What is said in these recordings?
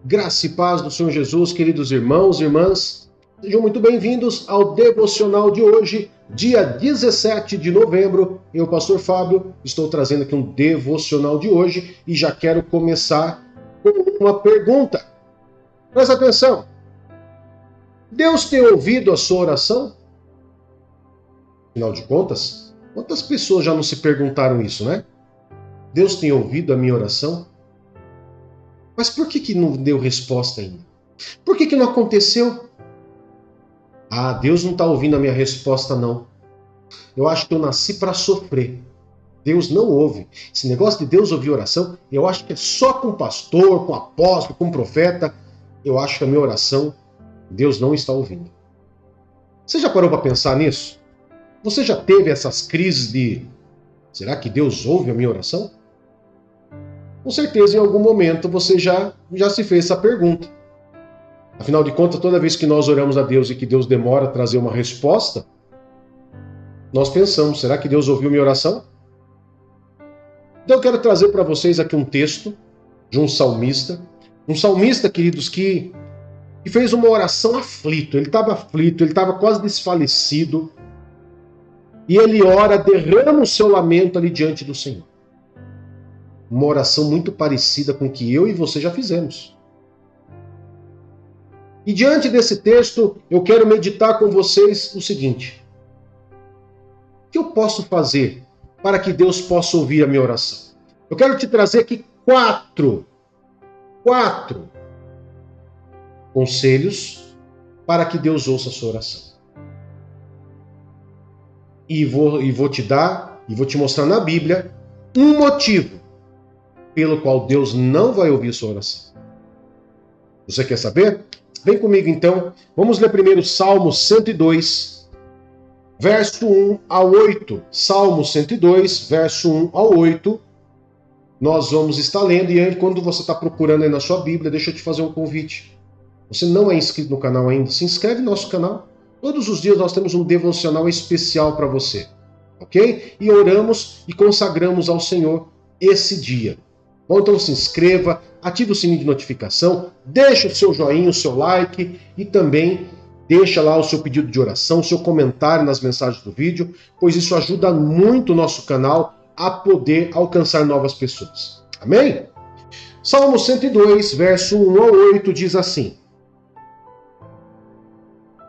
Graça e paz do Senhor Jesus, queridos irmãos e irmãs. Sejam muito bem-vindos ao devocional de hoje, dia 17 de novembro. Eu, pastor Fábio, estou trazendo aqui um devocional de hoje e já quero começar com uma pergunta. Presta atenção. Deus tem ouvido a sua oração? Afinal de contas, quantas pessoas já não se perguntaram isso, né? Deus tem ouvido a minha oração? Mas por que não deu resposta ainda? Por que não aconteceu? Ah, Deus não está ouvindo a minha resposta, não. Eu acho que eu nasci para sofrer. Deus não ouve. Esse negócio de Deus ouvir oração, eu acho que é só com pastor, com apóstolo, com profeta. Eu acho que a minha oração, Deus não está ouvindo. Você já parou para pensar nisso? Você já teve essas crises de: será que Deus ouve a minha oração? Com certeza, em algum momento, você já se fez essa pergunta. Afinal de contas, toda vez que nós oramos a Deus e que Deus demora a trazer uma resposta, nós pensamos, será que Deus ouviu minha oração? Então eu quero trazer para vocês aqui um texto de um salmista. Um salmista, queridos, que fez uma oração aflito. Ele estava quase desfalecido. E ele ora, derrama o seu lamento ali diante do Senhor. Uma oração muito parecida com o que eu e você já fizemos. E diante desse texto, eu quero meditar com vocês o seguinte: o que eu posso fazer para que Deus possa ouvir a minha oração? Eu quero te trazer aqui quatro conselhos para que Deus ouça a sua oração. E vou te mostrar na Bíblia um motivo pelo qual Deus não vai ouvir sua oração. Você quer saber? Vem comigo então. Vamos ler primeiro Salmo 102, verso 1 ao 8. Salmo 102, verso 1 ao 8. Nós vamos estar lendo, e aí, quando você está procurando aí na sua Bíblia, deixa eu te fazer um convite. Você não é inscrito no canal ainda? Se inscreve no nosso canal. Todos os dias nós temos um devocional especial para você. Ok? E oramos e consagramos ao Senhor esse dia. Bom, então se inscreva, ative o sininho de notificação, deixa o seu joinha, o seu like e também deixa lá o seu pedido de oração, o seu comentário nas mensagens do vídeo, pois isso ajuda muito o nosso canal a poder alcançar novas pessoas. Amém? Salmo 102, verso 1 ao 8 diz assim: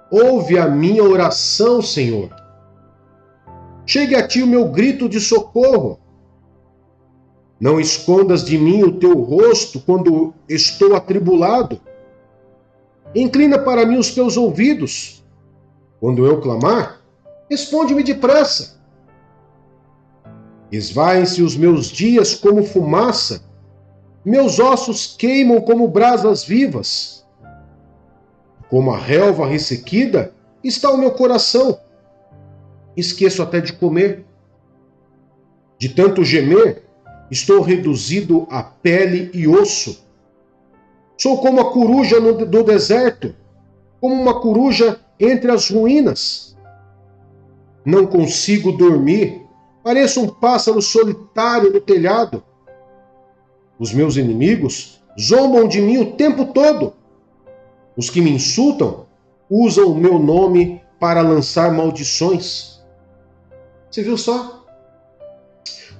Ouve a minha oração, Senhor. Chegue a ti o meu grito de socorro. Não escondas de mim o teu rosto quando estou atribulado. Inclina para mim os teus ouvidos. Quando eu clamar, responde-me depressa. Esvaem-se os meus dias como fumaça. Meus ossos queimam como brasas vivas. Como a relva ressequida está o meu coração. Esqueço até de comer. De tanto gemer, estou reduzido a pele e osso. Sou como a coruja do deserto, como uma coruja entre as ruínas. Não consigo dormir, pareço um pássaro solitário no telhado. Os meus inimigos zombam de mim o tempo todo. Os que me insultam usam o meu nome para lançar maldições. Você viu só?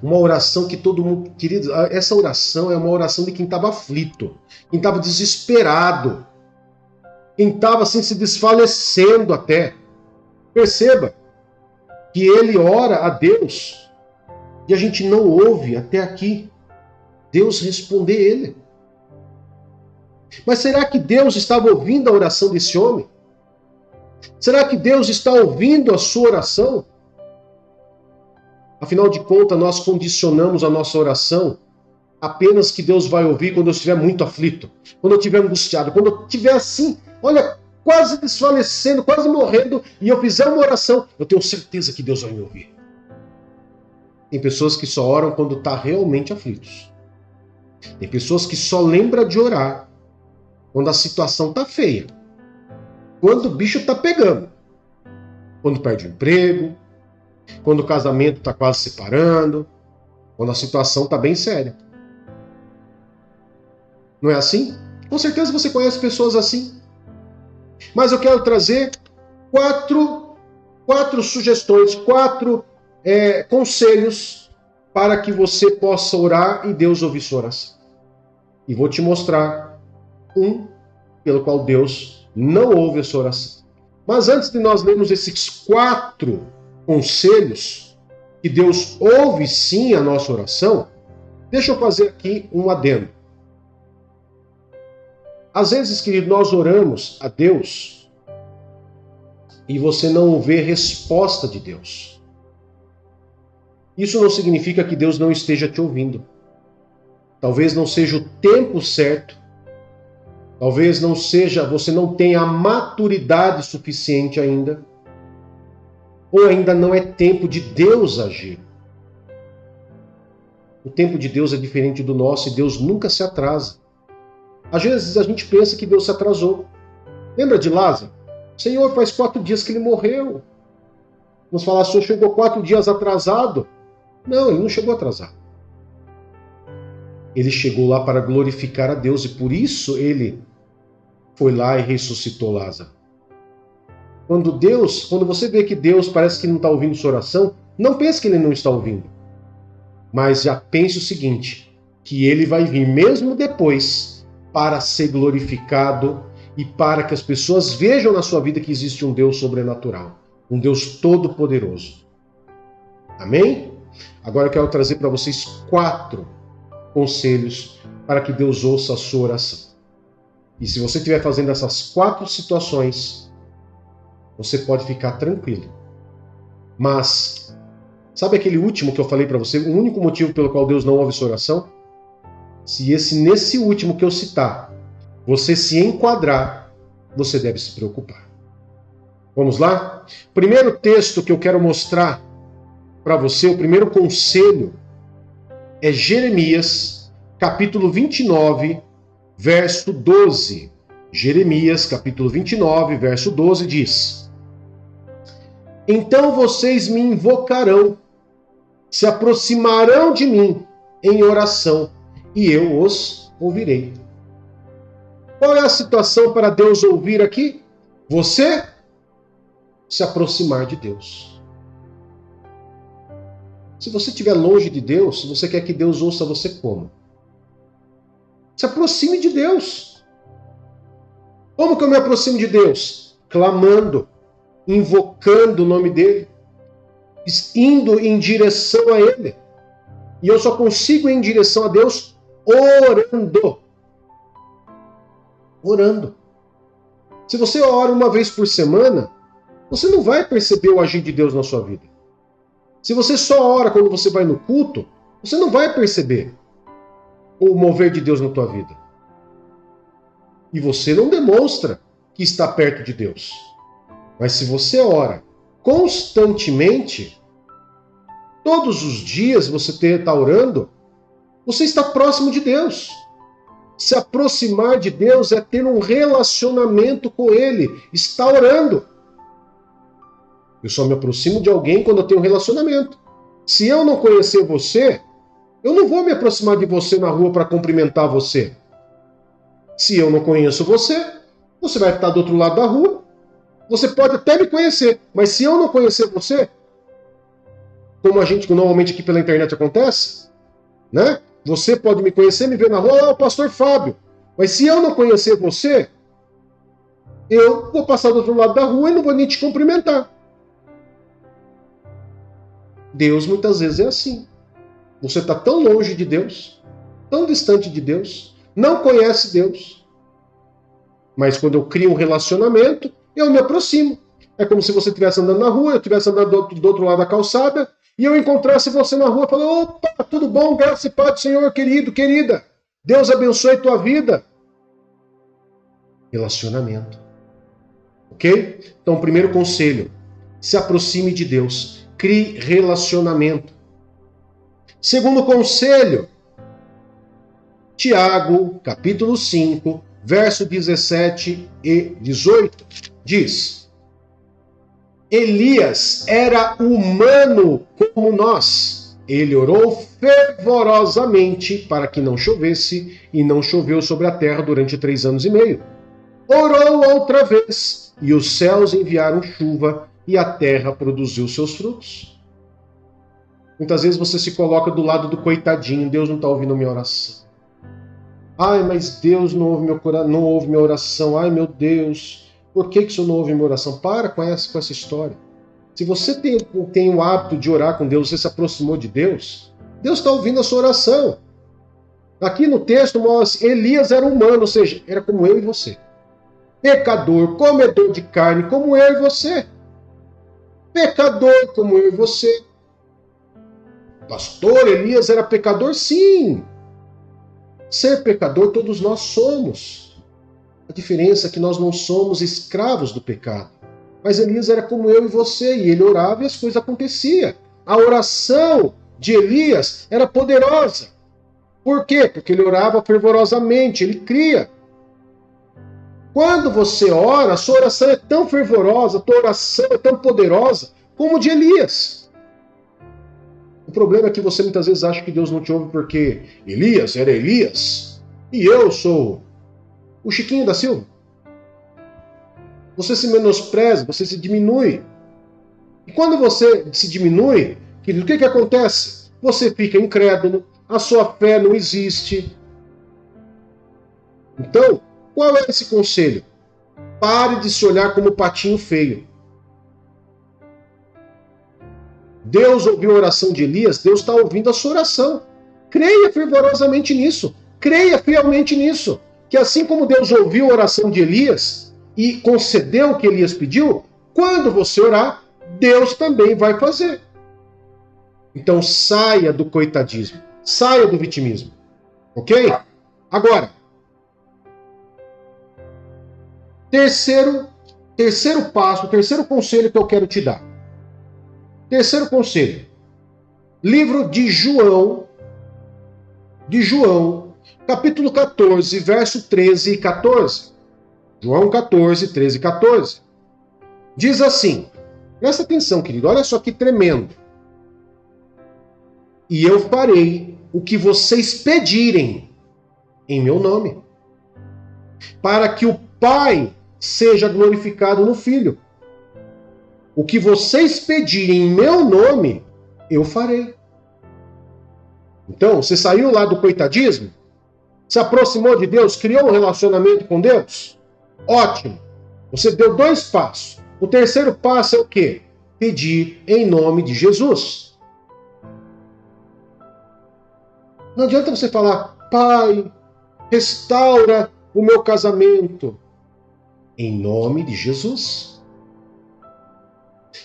Uma oração que todo mundo... Queridos, essa oração é uma oração de quem estava aflito, quem estava desesperado, quem estava assim se desfalecendo até. Perceba que ele ora a Deus e a gente não ouve até aqui Deus responder ele. Mas será que Deus estava ouvindo a oração desse homem? Será que Deus está ouvindo a sua oração? Afinal de contas, nós condicionamos a nossa oração apenas que Deus vai ouvir quando eu estiver muito aflito, quando eu estiver angustiado, quando eu estiver assim, olha, quase desfalecendo, quase morrendo, e eu fizer uma oração, eu tenho certeza que Deus vai me ouvir. Tem pessoas que só oram quando estão realmente aflitos. Tem pessoas que só lembram de orar quando a situação está feia, quando o bicho está pegando, quando perde o emprego, quando o casamento está quase separando, quando a situação está bem séria. Não é assim? Com certeza você conhece pessoas assim. Mas eu quero trazer quatro sugestões, quatro conselhos para que você possa orar e Deus ouvir sua oração. E vou te mostrar um pelo qual Deus não ouve a sua oração. Mas antes de nós lermos esses 4 conselhos, que Deus ouve sim a nossa oração, deixa eu fazer aqui um adendo. Às vezes, querido, nós oramos a Deus e você não vê resposta de Deus. Isso não significa que Deus não esteja te ouvindo. Talvez não seja o tempo certo. Talvez não seja, você não tenha a maturidade suficiente ainda. Ou ainda não é tempo de Deus agir. O tempo de Deus é diferente do nosso e Deus nunca se atrasa. Às vezes a gente pensa que Deus se atrasou. Lembra de Lázaro? Senhor, faz 4 dias que ele morreu. Vamos falar, o Senhor chegou 4 dias atrasado. Não, ele não chegou atrasado. Ele chegou lá para glorificar a Deus e por isso ele foi lá e ressuscitou Lázaro. Quando você vê que Deus parece que não está ouvindo sua oração, não pense que ele não está ouvindo. Mas já pense o seguinte, que ele vai vir mesmo depois para ser glorificado e para que as pessoas vejam na sua vida que existe um Deus sobrenatural, um Deus todo-poderoso. Amém? Agora eu quero trazer para vocês 4 conselhos para que Deus ouça a sua oração. E se você estiver fazendo essas 4 situações, você pode ficar tranquilo. Mas, sabe aquele último que eu falei para você, o único motivo pelo qual Deus não ouve sua oração? Se nesse último que eu citar, você se enquadrar, você deve se preocupar. Vamos lá? Primeiro texto que eu quero mostrar para você, o primeiro conselho, é Jeremias, capítulo 29, verso 12. Jeremias, capítulo 29, verso 12, diz: Então vocês me invocarão, se aproximarão de mim em oração, e eu os ouvirei. Qual é a situação para Deus ouvir aqui? Você se aproximar de Deus. Se você estiver longe de Deus, você quer que Deus ouça você como? Se aproxime de Deus. Como que eu me aproximo de Deus? Clamando, invocando o nome dEle, indo em direção a Ele. E eu só consigo ir em direção a Deus orando. Orando. Se você ora uma vez por semana, você não vai perceber o agir de Deus na sua vida. Se você só ora quando você vai no culto, você não vai perceber o mover de Deus na tua vida. E você não demonstra que está perto de Deus. Mas se você ora constantemente, todos os dias você está orando, você está próximo de Deus. Se aproximar de Deus é ter um relacionamento com Ele, está orando. Eu só me aproximo de alguém quando eu tenho um relacionamento. Se eu não conhecer você, eu não vou me aproximar de você na rua para cumprimentar você. Se eu não conheço você, você vai estar do outro lado da rua. Você pode até me conhecer, mas se eu não conhecer você, como a gente normalmente aqui pela internet acontece, né? Você pode me conhecer, me ver na rua, o pastor Fábio. Mas se eu não conhecer você, eu vou passar do outro lado da rua e não vou nem te cumprimentar. Deus muitas vezes é assim. Você está tão longe de Deus, tão distante de Deus, não conhece Deus. Mas quando eu crio um relacionamento, eu me aproximo. É como se você estivesse andando na rua, eu estivesse andando do outro lado da calçada, e eu encontrasse você na rua e falasse: opa, tudo bom? Graça e paz do Senhor, querido, querida. Deus abençoe tua vida. Relacionamento. Ok? Então, primeiro conselho, se aproxime de Deus. Crie relacionamento. Segundo conselho, Tiago, capítulo 5, verso 17 e 18, diz: Elias era humano como nós, Ele orou fervorosamente para que não chovesse, e não choveu sobre a terra durante 3 anos e meio. Orou outra vez, e os céus enviaram chuva, e a terra produziu seus frutos. Muitas vezes você se coloca do lado do coitadinho, Deus não está ouvindo minha oração. Ai, mas Deus não ouve minha oração. Ai, meu Deus, por que o Senhor não ouve minha oração? Para com essa história. Se você tem o hábito de orar com Deus, você se aproximou de Deus, Deus está ouvindo a sua oração. Aqui no texto mostra, Elias era humano, ou seja, era como eu e você. Pecador, comedor de carne, como eu e você. Pecador, como eu e você. Pastor, Elias era pecador? Sim. Ser pecador, todos nós somos. A diferença é que nós não somos escravos do pecado. Mas Elias era como eu e você, e ele orava e as coisas aconteciam. A oração de Elias era poderosa. Por quê? Porque ele orava fervorosamente, ele cria. Quando você ora, a sua oração é tão fervorosa, a tua oração é tão poderosa como a de Elias. O problema é que você muitas vezes acha que Deus não te ouve porque Elias era Elias e eu sou o Chiquinho da Silva. Você se menospreza, você se diminui. E quando você se diminui, querido, o que acontece? Você fica incrédulo, a sua fé não existe. Então, qual é esse conselho? Pare de se olhar como patinho feio. Deus ouviu a oração de Elias, Deus está ouvindo a sua oração. Creia fervorosamente nisso. Creia fielmente nisso. Que assim como Deus ouviu a oração de Elias e concedeu o que Elias pediu, quando você orar, Deus também vai fazer. Então saia do coitadismo, saia do vitimismo. Ok? Agora, terceiro passo, terceiro conselho que eu quero te dar. Terceiro conselho. Livro de João, capítulo 14, verso 13 e 14. João 14, 13 e 14. Diz assim, presta atenção, querido, olha só que tremendo. E eu farei o que vocês pedirem em meu nome, para que o Pai seja glorificado no Filho. O que vocês pedirem em meu nome, eu farei. Então, você saiu lá do coitadismo? Se aproximou de Deus? Criou um relacionamento com Deus? Ótimo. Você deu 2 passos. O terceiro passo é o quê? Pedir em nome de Jesus. Não adianta você falar, Pai, restaura o meu casamento. Em nome de Jesus.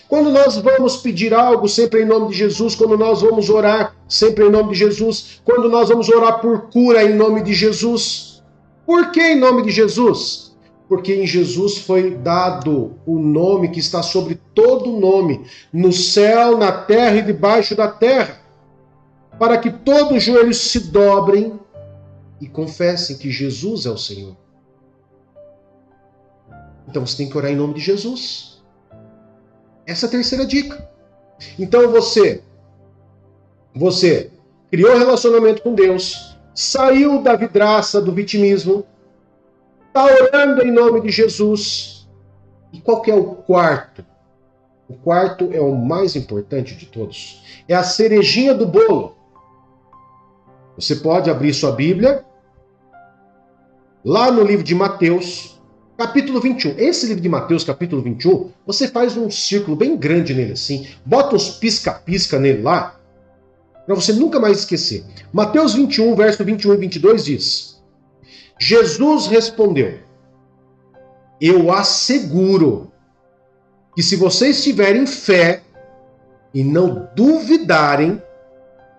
Quando nós vamos pedir algo, sempre em nome de Jesus. Quando nós vamos orar, sempre em nome de Jesus. Quando nós vamos orar por cura, em nome de Jesus. Por que em nome de Jesus? Porque em Jesus foi dado o nome que está sobre todo nome, no céu, na terra e debaixo da terra, para que todos os joelhos se dobrem e confessem que Jesus é o Senhor. Então você tem que orar em nome de Jesus. Essa é a terceira dica. Então você criou relacionamento com Deus, saiu da vidraça do vitimismo, está orando em nome de Jesus. E qual que é o quarto? O quarto é o mais importante de todos. É a cerejinha do bolo. Você pode abrir sua Bíblia, lá no livro de Mateus, capítulo 21. Esse livro de Mateus, capítulo 21, você faz um círculo bem grande nele assim, bota uns pisca-pisca nele lá, para você nunca mais esquecer. Mateus 21, verso 21 e 22 diz, Jesus respondeu, eu asseguro que se vocês tiverem fé e não duvidarem,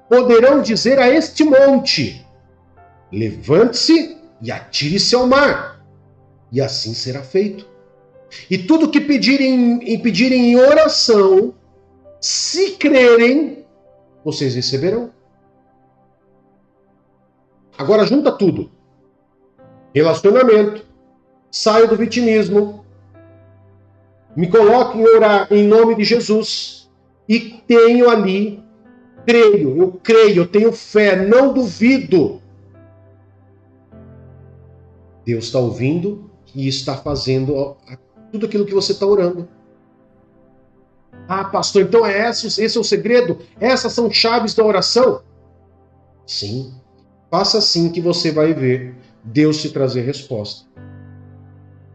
poderão dizer a este monte, levante-se e atire-se ao mar, e assim será feito. E tudo que pedirem em oração, se crerem, vocês receberão. Agora junta tudo. Relacionamento, saio do vitimismo, me coloco em orar em nome de Jesus e tenho ali creio, eu tenho fé, não duvido. Deus está ouvindo e está fazendo tudo aquilo que você está orando. Ah, pastor, então esse é o segredo? Essas são chaves da oração? Sim. Faça assim que você vai ver Deus te trazer resposta.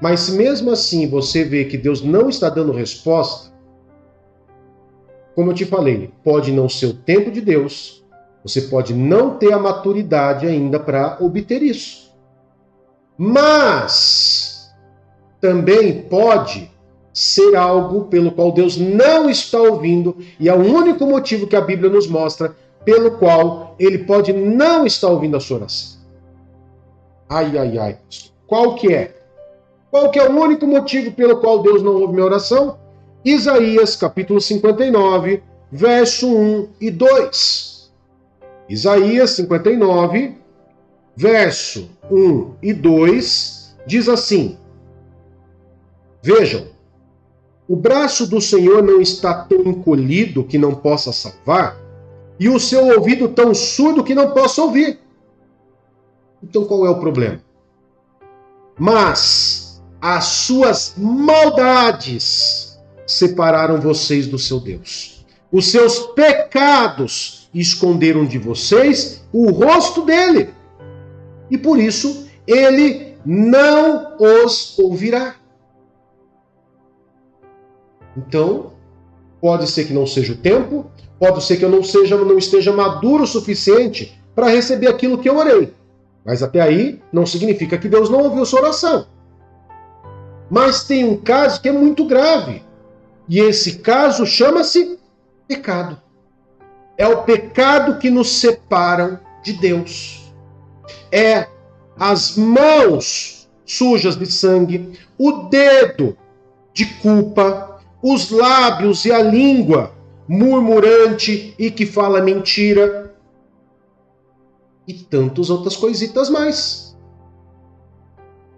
Mas se mesmo assim você vê que Deus não está dando resposta, como eu te falei, pode não ser o tempo de Deus, você pode não ter a maturidade ainda para obter isso. Mas também pode ser algo pelo qual Deus não está ouvindo, e é o único motivo que a Bíblia nos mostra pelo qual ele pode não estar ouvindo a sua oração. Ai. Qual que é? Qual que é o único motivo pelo qual Deus não ouve minha oração? Isaías, capítulo 59, verso 1 e 2. Isaías 59, verso 1 e 2, diz assim: Vejam, o braço do Senhor não está tão encolhido que não possa salvar, e o seu ouvido tão surdo que não possa ouvir. Então qual é o problema? Mas as suas maldades separaram vocês do seu Deus. Os seus pecados esconderam de vocês o rosto dele. E por isso ele não os ouvirá. Então, pode ser que não seja o tempo, pode ser que eu não esteja maduro o suficiente para receber aquilo que eu orei. Mas até aí não significa que Deus não ouviu sua oração. Mas tem um caso que é muito grave. E esse caso chama-se pecado. É o pecado que nos separa de Deus. É as mãos sujas de sangue, o dedo de culpa, os lábios e a língua murmurante e que fala mentira, e tantas outras coisitas mais.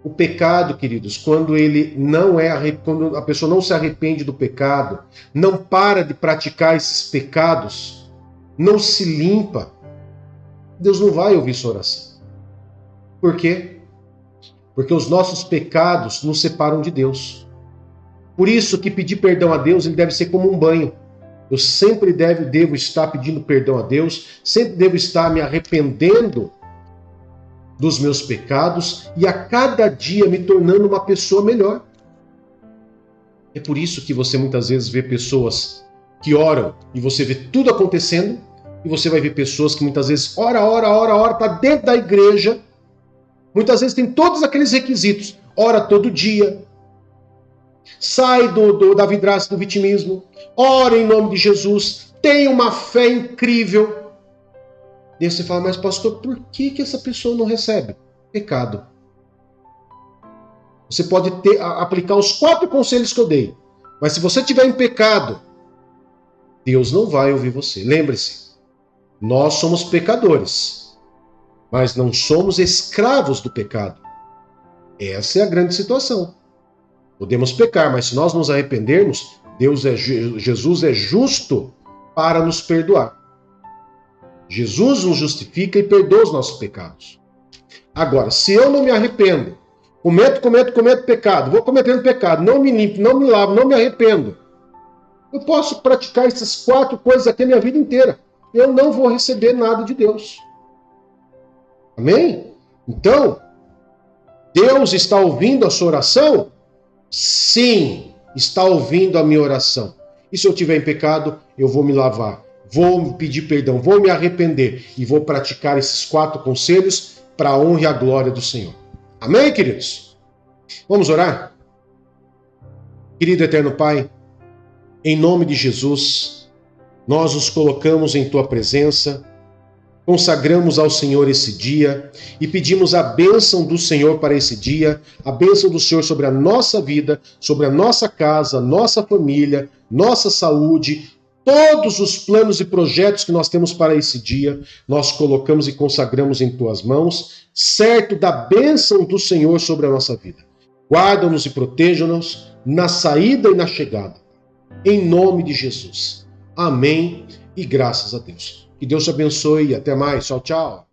O pecado, queridos, quando a pessoa não se arrepende do pecado, não para de praticar esses pecados, não se limpa, Deus não vai ouvir sua oração. Por quê? Porque os nossos pecados nos separam de Deus. Por isso que pedir perdão a Deus, ele deve ser como um banho. Eu sempre devo estar pedindo perdão a Deus, sempre devo estar me arrependendo dos meus pecados e a cada dia me tornando uma pessoa melhor. É por isso que você muitas vezes vê pessoas que oram e você vê tudo acontecendo, e você vai ver pessoas que muitas vezes ora, está dentro da igreja, muitas vezes tem todos aqueles requisitos, ora todo dia, sai da vidraça do vitimismo, ora em nome de Jesus, tem uma fé incrível. E você fala, mas pastor, por que essa pessoa não recebe? Pecado. Você pode aplicar os 4 conselhos que eu dei, mas se você estiver em pecado, Deus não vai ouvir você. Lembre-se, nós somos pecadores, mas não somos escravos do pecado. Essa é a grande situação. Podemos pecar, mas se nós nos arrependermos, Jesus é justo para nos perdoar. Jesus nos justifica e perdoa os nossos pecados. Agora, se eu não me arrependo, cometo pecado, vou cometendo pecado, não me limpo, não me lavo, não me arrependo, eu posso praticar essas 4 coisas aqui a minha vida inteira. Eu não vou receber nada de Deus. Amém? Então, Deus está ouvindo a sua oração? Sim, está ouvindo a minha oração. E se eu estiver em pecado, eu vou me lavar, vou pedir perdão, vou me arrepender e vou praticar esses 4 conselhos para a honra e a glória do Senhor. Amém, queridos? Vamos orar? Querido eterno Pai, em nome de Jesus, nós nos colocamos em Tua presença, consagramos ao Senhor esse dia e pedimos a bênção do Senhor para esse dia, a bênção do Senhor sobre a nossa vida, sobre a nossa casa, nossa família, nossa saúde, todos os planos e projetos que nós temos para esse dia, nós colocamos e consagramos em Tuas mãos, certo da bênção do Senhor sobre a nossa vida. Guarda-nos e proteja-nos na saída e na chegada. Em nome de Jesus. Amém e graças a Deus. Que Deus te abençoe e até mais. Tchau, tchau.